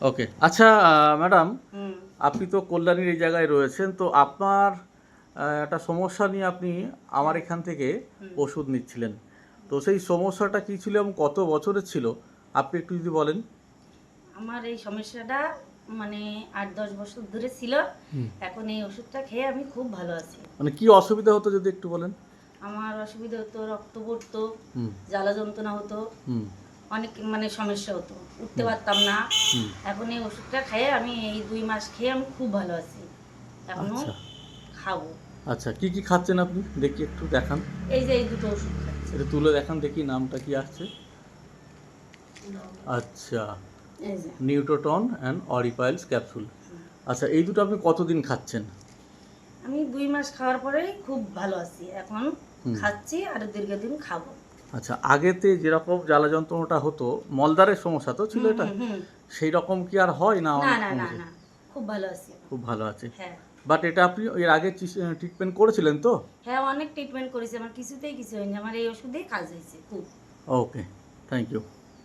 ওকে, আচ্ছা ম্যাডাম, হুম। আপনি তো কল্যাণীর এই জায়গায় রয়েছেন, তো আপনার একটা সমস্যা নিয়ে আপনি আমার হ্যাঁ। এখান থেকে হুম। ওষুধ নিচ্ছিলেন। তো সেই সমস্যাটা কী ছিল এবং কত বছরের ছিল আপনি একটু যদি বলেন। আমার এই সমস্যাটা মানে 8-10 বছর ধরে ছিল। হুম। এখন এই ওষুধটা খেয়ে আমি খুব ভালো আছি। মানে কি অসুবিধা হতো যদি একটু বলেন। আমার অসুবিধা হতো, রক্ত পড়তো, হুম। জ্বালা যন্ত্রণা হতো, হুম। অনেক মানে সমস্যা হতো, উঠতে হুম। পারতাম না। হুম। এখন এই ওষুধটা খেয়ে আমি এই 2 মাস খেয়ে আমি খুব ভালো আছি। এখনো আচ্ছা। খাবো। আচ্ছা, কি কি খাচ্ছেন আপনি দেখি একটু দেখান। এই যে এই দুটো ওষুধ খাচ্ছি। এটা তুলে দেখান দেখি নামটা কি আসছে। আচ্ছা, এই যে নিউটোটন অ্যান্ড অরিপাইলস ক্যাপসুল। আচ্ছা, এই দুটো আপনি কতদিন খাচ্ছেন? আমি 2 মাস খাওয়ার পরেই খুব ভালো আছি। এখন হুম। খাচ্ছি আর দীর্ঘদিন খাবো। আচ্ছা, আগেতে যেরকম জ্বালা যন্ত্রণাটা হতো, মলদ্বারের সমস্যা তো ছিল হুম এটা? হুম হুম। সেই রকম কি আর হয় না না অনেক না না কমেছে? না, খুব ভালো আছি এখন। খুব ভালো আছে। হ্যাঁ। বাট এটা আপনি এর আগে ট্রিটমেন্ট করেছিলেন তো? হ্যাঁ, অনেক ট্রিটমেন্ট করেছি, আমার কিছুতেই কিছু হয়নি, আমার এই ওষুধেই কাজ হয়েছে খুব। ওকে, থ্যাংক ইউ।